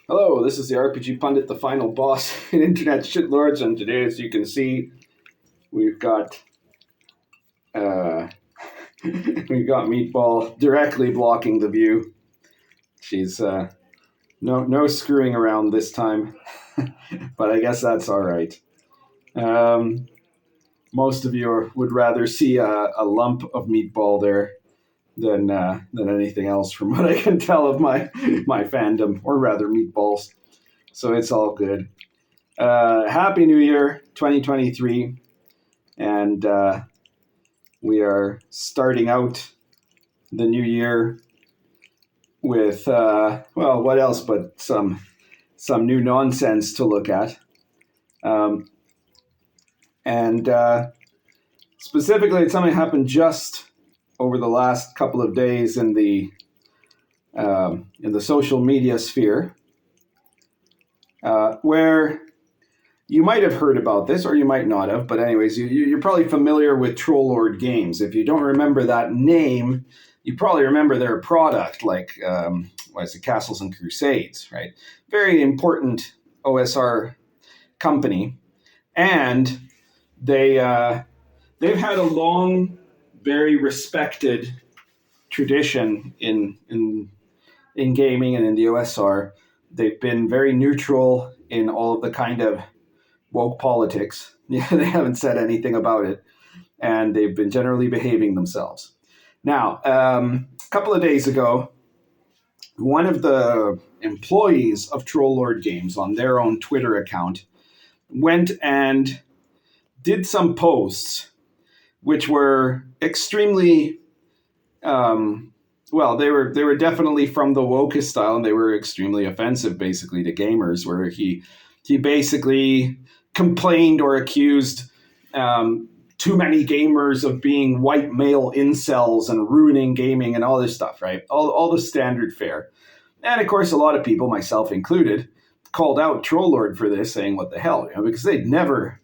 Hello, this is the RPG Pundit, the final boss in Internet Shitlords, and today, as you can see, we've got we've got Meatball directly blocking the view. She's no screwing around this time, but I guess that's all right. Most of you would rather see a lump of Meatball there than anything else, from what I can tell of my fandom, or rather Meatballs. So it's all good. Happy New Year, 2023. And we are starting out the new year with, what else but some new nonsense to look at. And specifically, it's something that happened just over the last couple of days in the social media sphere, where you might have heard about this, or you might not have, but anyways, you're probably familiar with Troll Lord Games. If you don't remember that name, you probably remember their product, like, Castles and Crusades, right? Very important OSR company. And they've had a long, very respected tradition in gaming and in the OSR. They've been very neutral in all of the kind of woke politics. Yeah, they haven't said anything about it, and they've been generally behaving themselves. Now, a couple of days ago, one of the employees of Troll Lord Games on their own Twitter account went and did some posts which were extremely, they were definitely from the wokest style, and they were extremely offensive, basically, to gamers, where he basically complained or accused too many gamers of being white male incels and ruining gaming and all this stuff, right? All the standard fare. And of course, a lot of people, myself included, called out Troll Lord for this, saying, what the hell, because they'd never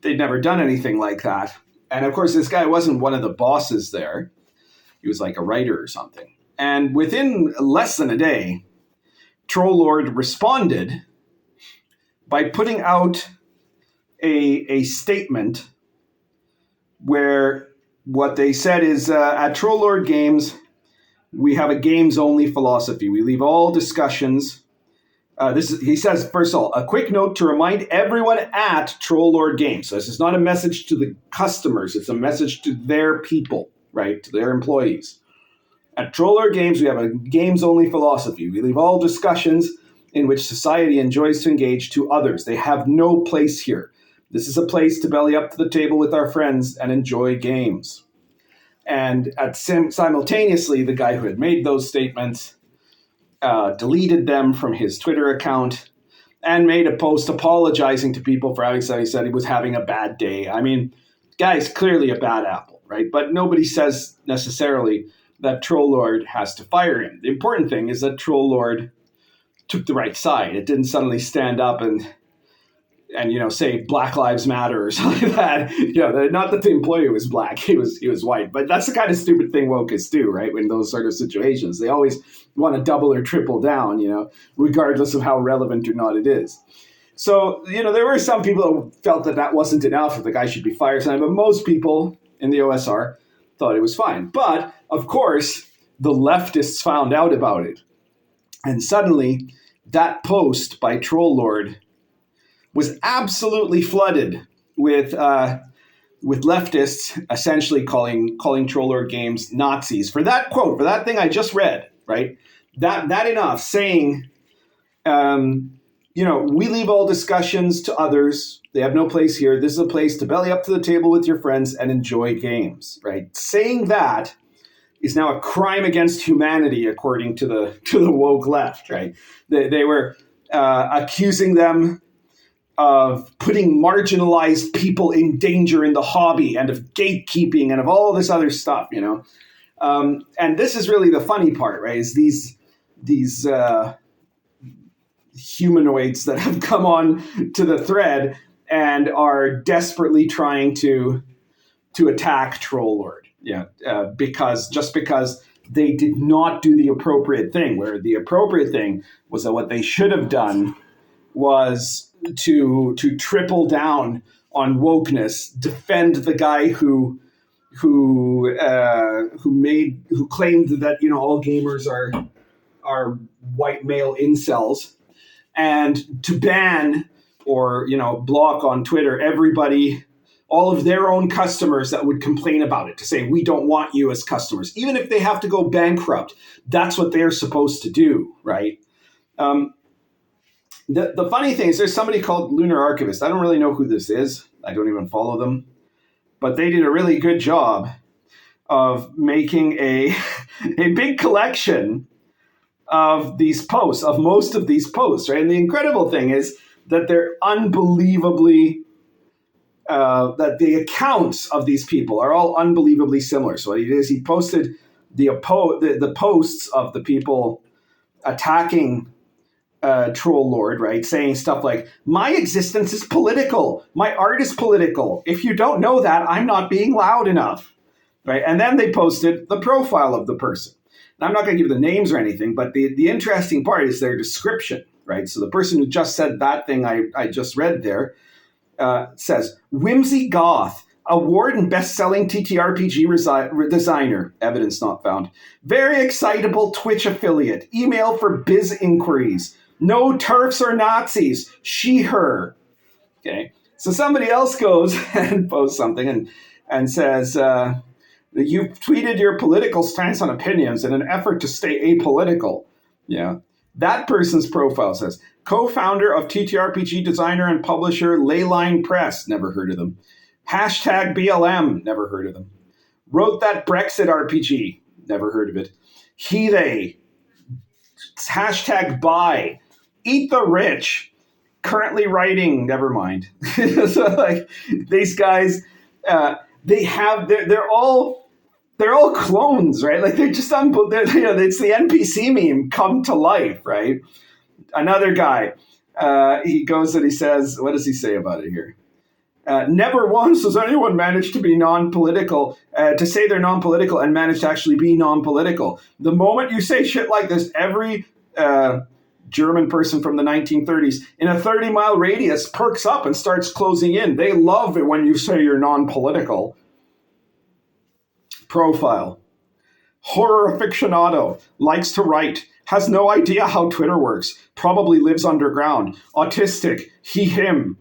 done anything like that. And of course, this guy wasn't one of the bosses there. He was like a writer or something. And within less than a day, Troll Lord responded by putting out a statement where what they said is, at Troll Lord Games, we have a games-only philosophy. We leave all discussions. He says, first of all, a quick note to remind everyone at Troll Lord Games. So this is not a message to the customers. It's a message to their people, right? To their employees. At Troll Lord Games, we have a games-only philosophy. We leave all discussions in which society enjoys to engage to others. They have no place here. This is a place to belly up to the table with our friends and enjoy games. And simultaneously, the guy who had made those statements deleted them from his Twitter account and made a post apologizing to people for having said he was having a bad day. I mean, guy's clearly a bad apple, right? But nobody says necessarily that Troll Lord has to fire him. The important thing is that Troll Lord took the right side. It didn't suddenly stand up and say Black Lives Matter or something like that. Not that the employee was black, he was white. But that's the kind of stupid thing wokeists do, right? In those sort of situations, they always want to double or triple down, regardless of how relevant or not it is. So, there were some people who felt that wasn't enough, that the guy should be fired, but most people in the OSR thought it was fine. But, of course, the leftists found out about it. And suddenly, that post by Troll Lord was absolutely flooded with leftists essentially calling Troll Lord Games Nazis for that quote, for that thing I just read, right? That enough, saying, we leave all discussions to others. They have no place here. This is a place to belly up to the table with your friends and enjoy games, right? Saying that is now a crime against humanity, according to the woke left, right? They were accusing them of putting marginalized people in danger in the hobby, and of gatekeeping, and of all this other stuff, and this is really the funny part, right? Is these humanoids that have come on to the thread and are desperately trying to attack Troll Lord, because they did not do the appropriate thing, where the appropriate thing was that what they should have done was to triple down on wokeness, defend the guy who claimed that all gamers are white male incels, and to ban or block on Twitter everybody, all of their own customers that would complain about it, to say we don't want you as customers, even if they have to go bankrupt. That's what they're supposed to do, right? The funny thing is, there's somebody called Lunar Archivist. I don't really know who this is. I don't even follow them, but they did a really good job of making a big collection of these posts, of most of these posts, right? And the incredible thing is that they're unbelievably, that the accounts of these people are all unbelievably similar. So what he did is he posted the posts of the people attacking Troll Lord, right? Saying stuff like, my existence is political. My art is political. If you don't know that, I'm not being loud enough, right? And then they posted the profile of the person. Now, I'm not going to give the names or anything, but the interesting part is their description, right? So the person who just said that thing I just read there says, whimsy goth, award and best-selling TTRPG designer, evidence not found. Very excitable Twitch affiliate, email for biz inquiries. No TERFs or Nazis, she, her. Okay, so somebody else goes and posts something and says, you've tweeted your political stance on opinions in an effort to stay apolitical. Yeah. That person's profile says, co-founder of TTRPG designer and publisher Leyline Press, never heard of them. Hashtag BLM, never heard of them. Wrote that Brexit RPG, never heard of it. He, they, hashtag buy, eat the rich, currently writing, never mind. So like these guys, they're all clones, right? Like they're just it's the NPC meme come to life, right? Another guy, he goes and he says, what does he say about it here? Never once has anyone managed to be non-political, to say they're non-political and manage to actually be non-political. The moment you say shit like this, every German person from the 1930s in a 30-mile radius perks up and starts closing in. They love it when you say you're non-political. Profile. Horror aficionado, likes to write, has no idea how Twitter works, probably lives underground, autistic, he, him.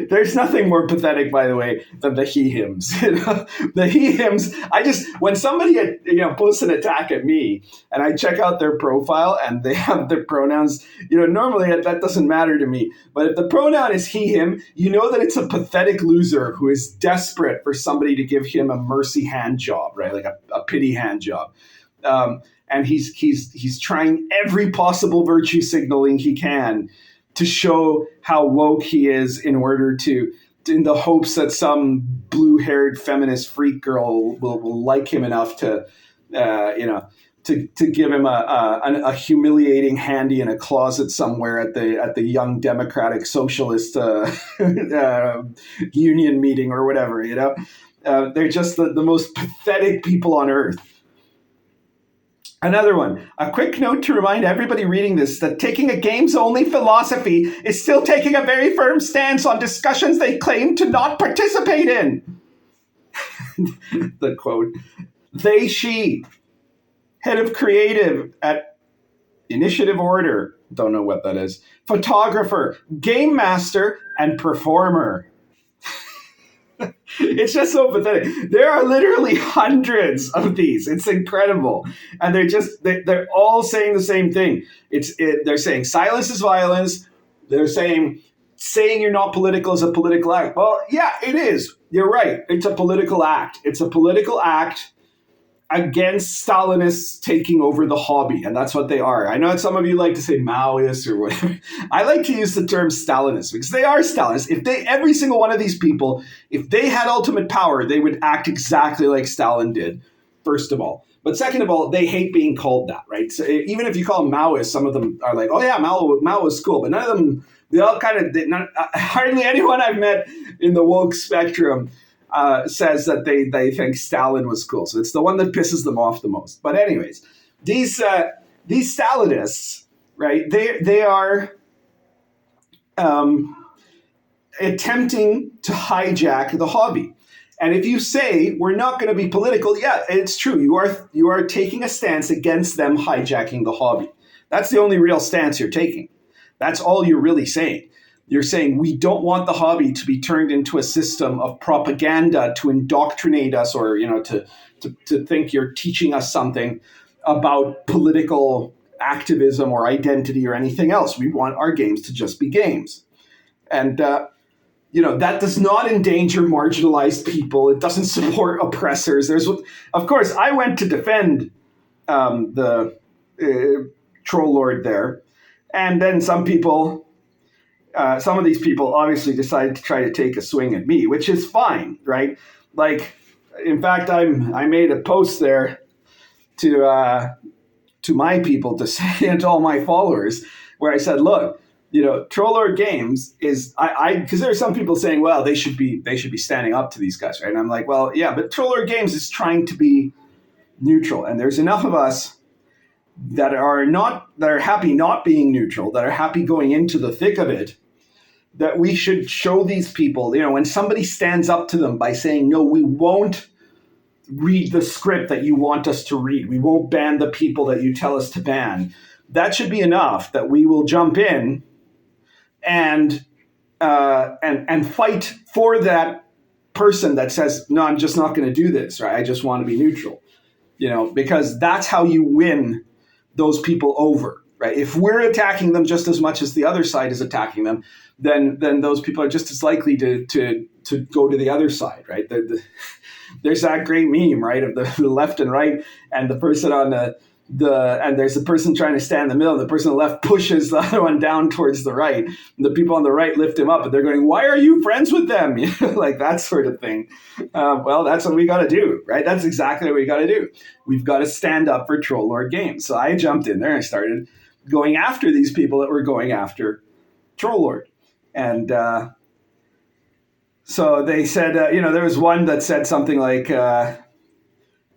There's nothing more pathetic, by the way, than the he hims. The he hims. When somebody posts an attack at me and I check out their profile and they have their pronouns, normally that doesn't matter to me. But if the pronoun is he, him, you know that it's a pathetic loser who is desperate for somebody to give him a mercy hand job, right? Like a pity hand job. And he's trying every possible virtue signaling he can to show how woke he is in order in the hopes that some blue-haired feminist freak girl will like him enough to give him a humiliating handy in a closet somewhere at the Young Democratic Socialist Union meeting or whatever, They're just the most pathetic people on earth. Another one, a quick note to remind everybody reading this that taking a games-only philosophy is still taking a very firm stance on discussions they claim to not participate in. The quote, they, she, head of creative at Initiative Order, don't know what that is, photographer, game master, and performer. It's just so pathetic. There are literally hundreds of these. It's incredible. And they're all saying the same thing. They're saying silence is violence. They're saying you're not political is a political act. Well, yeah, it is. You're right. It's a political act. It's a political act against Stalinists taking over the hobby, and that's what they are. I know that some of you like to say Maoists or whatever. I like to use the term Stalinists because they are Stalinists. Every single one of these people, if they had ultimate power, they would act exactly like Stalin did, first of all. But second of all, they hate being called that, right? So even if you call them Maoists, some of them are like, oh yeah, Mao is cool, but none of them, they all kind of, hardly anyone I've met in the woke spectrum says that they think Stalin was cool. So it's the one that pisses them off the most. But anyways, these Stalinists, right? They are attempting to hijack the hobby. And if you say we're not going to be political, yeah, it's true. You are taking a stance against them hijacking the hobby. That's the only real stance you're taking. That's all you're really saying. You're saying we don't want the hobby to be turned into a system of propaganda to indoctrinate us, or to think you're teaching us something about political activism or identity or anything else. We want our games to just be games. And that does not endanger marginalized people. It doesn't support oppressors. Of course, I went to defend the troll lord there, and then some of these people obviously decided to try to take a swing at me, which is fine, right? Like, in fact, I made a post there to my people, to say, and to all my followers, where I said, look, Troll Lord Games is because there are some people saying, well, they should be standing up to these guys, right? And I'm like, well, yeah, but Troll Lord Games is trying to be neutral, and there's enough of us that are happy not being neutral, that are happy going into the thick of it, that we should show these people, when somebody stands up to them by saying, no, we won't read the script that you want us to read, we won't ban the people that you tell us to ban, that should be enough that we will jump in and fight for that person that says, no, I'm just not going to do this, right? I just want to be neutral, because that's how you win those people over, right? If we're attacking them just as much as the other side is attacking them, then those people are just as likely to go to the other side, right? There's that great meme, right, of the left and right, and the person on and there's a person trying to stand in the middle, and the person on the left pushes the other one down towards the right, and the people on the right lift him up, and they're going, why are you friends with them? Like that sort of thing. Well, that's what we got to do, right? That's exactly what we got to do. We've got to stand up for Troll Lord Games. So I jumped in there and I started going after these people that were going after Troll Lord. And so they said, there was one that said something like,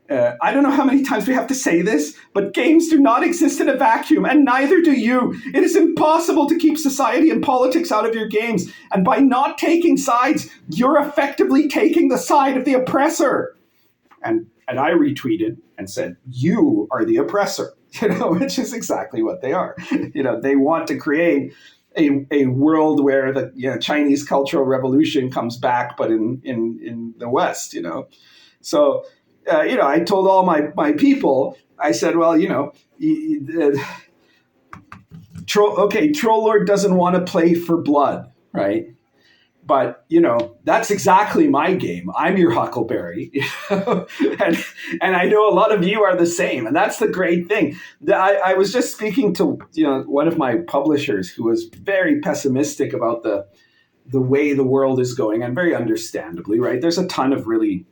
I don't know how many times we have to say this, but games do not exist in a vacuum, and neither do you. It is impossible to keep society and politics out of your games, and by not taking sides, you're effectively taking the side of the oppressor. And I retweeted and said, you are the oppressor, which is exactly what they are. They want to create a world where the Chinese Cultural Revolution comes back, but in the West, So, I told all my people, I said, well, Troll Lord doesn't want to play for blood, right? But, that's exactly my game. I'm your Huckleberry. and I know a lot of you are the same. And that's the great thing. I was just speaking to, one of my publishers who was very pessimistic about the way the world is going, and very understandably, right? There's a ton of really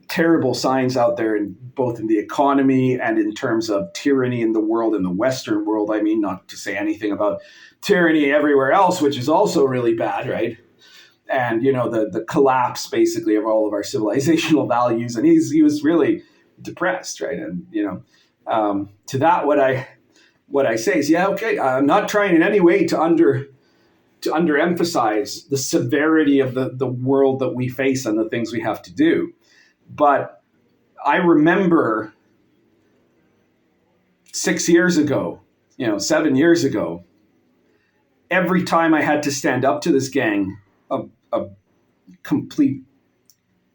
terrible signs out there, both in the economy and in terms of tyranny in the world, in the Western world. I mean, not to say anything about tyranny everywhere else, which is also really bad, right? And, the collapse basically of all of our civilizational values. And he was really depressed, right? And, to that, what I say is, yeah, okay, I'm not trying in any way to underemphasize the severity of the world that we face and the things we have to do. But I remember 6 years ago, 7 years ago, every time I had to stand up to this gang of complete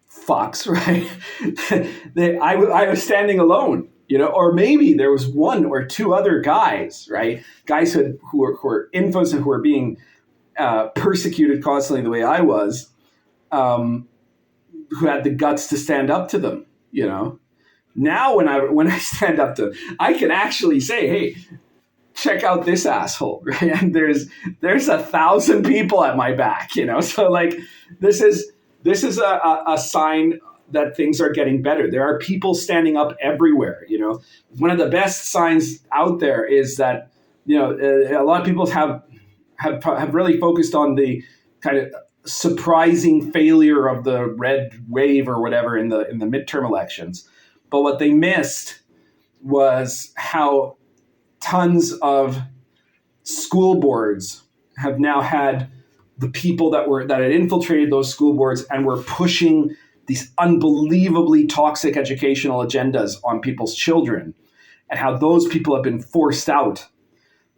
fucks, right? I was standing alone, or maybe there was one or two other guys, right? Guys who were infos and who were being persecuted constantly the way I was, who had the guts to stand up to them, Now when I stand up to them, I can actually say, hey, check out this asshole, right? And there's 1,000 people at my back, So like this is a sign that things are getting better. There are people standing up everywhere, One of the best signs out there is that, a lot of people have really focused on the kind of surprising failure of the red wave or whatever in the midterm elections. But what they missed was how tons of school boards have now had the people that had infiltrated those school boards and were pushing these unbelievably toxic educational agendas on people's children, and how those people have been forced out.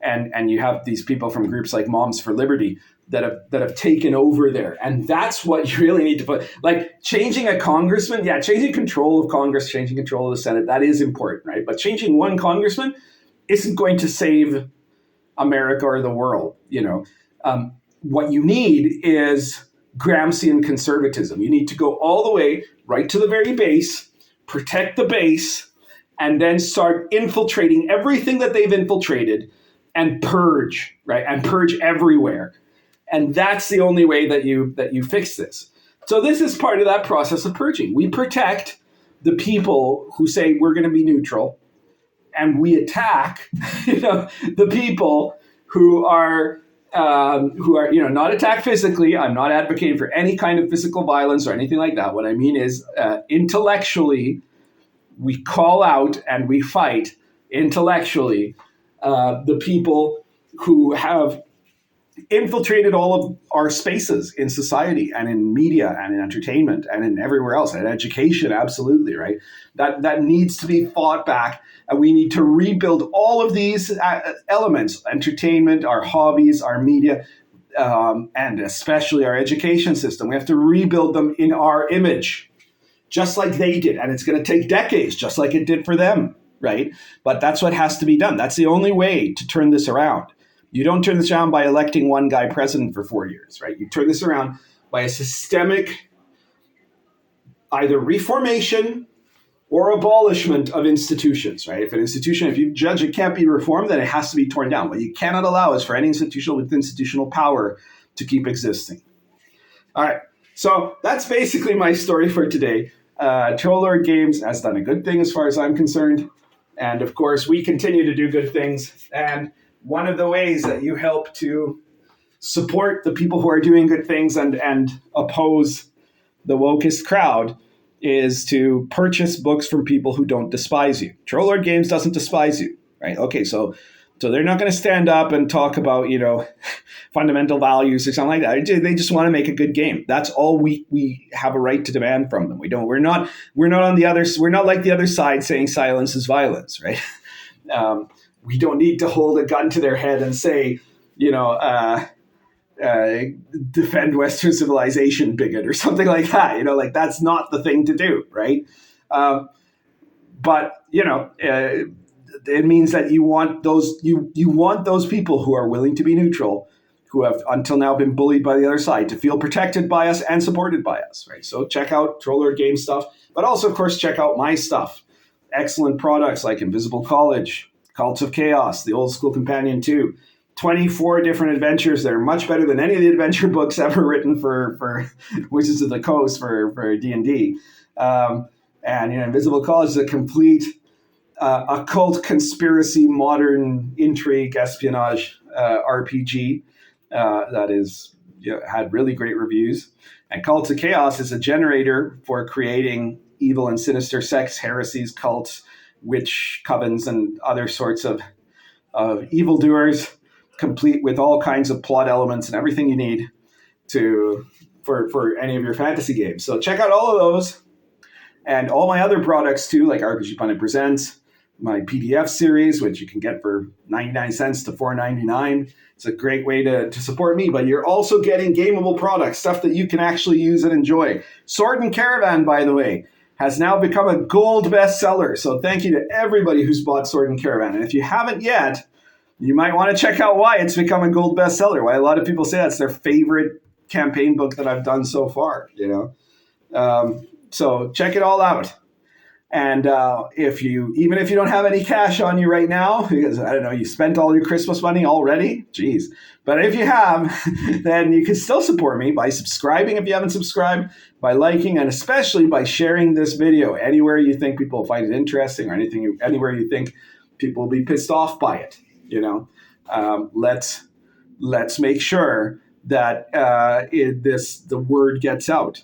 And you have these people from groups like Moms for Liberty that have taken over there. And that's what you really need to put, like changing a congressman, changing control of Congress, changing control of the Senate, that is important, right? But changing one congressman isn't going to save America or the world. What you need is Gramscian conservatism. You need to go all the way right to the very base, protect the base, and then start infiltrating everything that they've infiltrated and purge, right? And purge everywhere. And that's the only way that you fix this. So this is part of that process of purging. We protect the people who say we're going to be neutral, and we attack, the people who are not attacked physically. I'm not advocating for any kind of physical violence or anything like that. What I mean is intellectually, we call out and we fight intellectually the people who have infiltrated all of our spaces in society and in media and in entertainment and in everywhere else, and education, absolutely, right? That needs to be fought back, and we need to rebuild all of these elements: entertainment, our hobbies, our media, and especially our education system. We have to rebuild them in our image, just like they did, and it's going to take decades, just like it did for them, right? But that's what has to be done. That's the only way to turn this around. You don't turn this around by electing one guy president for 4 years, right? You turn this around by a systemic either reformation or abolishment of institutions, right? If you judge it can't be reformed, then it has to be torn down. What you cannot allow is for any institution with institutional power to keep existing. All right, so that's basically my story for today. Trollord Games has done a good thing as far as I'm concerned. And of course, we continue to do good things. And one of the ways that you help to support the people who are doing good things and oppose the wokest crowd is to purchase books from people who don't despise you. Trollord Games doesn't despise you, right? Okay, so they're not going to stand up and talk about, fundamental values or something like that. They just want to make a good game. That's all we have a right to demand from them. We're not on the other. We're not like the other side saying silence is violence, right? We don't need to hold a gun to their head and say, defend Western civilization, bigot, or something like that. That's not the thing to do, right? But it means that you want those people who are willing to be neutral, who have until now been bullied by the other side, to feel protected by us and supported by us, right? So check out Trollord Game stuff, but also, of course, check out my stuff. Excellent products like Invisible College, Cults of Chaos, the Old School Companion 2, 24 different adventures that are much better than any of the adventure books ever written for Wizards of the Coast for D&D. And Invisible College is a complete occult conspiracy, modern intrigue, espionage RPG that is had really great reviews. And Cults of Chaos is a generator for creating evil and sinister sects, heresies, cults, witch covens, and other sorts of evildoers, complete with all kinds of plot elements and everything you need for any of your fantasy games. So check out all of those and all my other products too, like RPG Pundit Presents, my PDF series, which you can get for 99 cents to $4.99. It's a great way to support me, but you're also getting gameable products, stuff that you can actually use and enjoy. Sword and Caravan, by the way, has now become a gold bestseller. So thank you to everybody who's bought Sword and Caravan. And if you haven't yet, you might want to check out why it's become a gold bestseller, why a lot of people say that's their favorite campaign book that I've done so far, So check it all out. And even if you don't have any cash on you right now, because I don't know, you spent all your Christmas money already, geez. But if you have, then you can still support me by subscribing if you haven't subscribed, by liking, and especially by sharing this video anywhere you think people will find it interesting, or anywhere you think people will be pissed off by it. Let's make sure that the word gets out,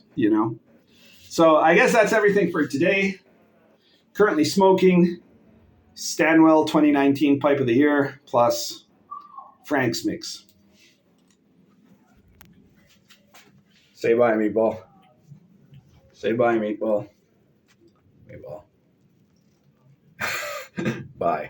So I guess that's everything for today. Currently smoking Stanwell 2019 Pipe of the Year plus Frank's Mix. Say bye, Meatball. Say bye, Meatball. Meatball. Bye.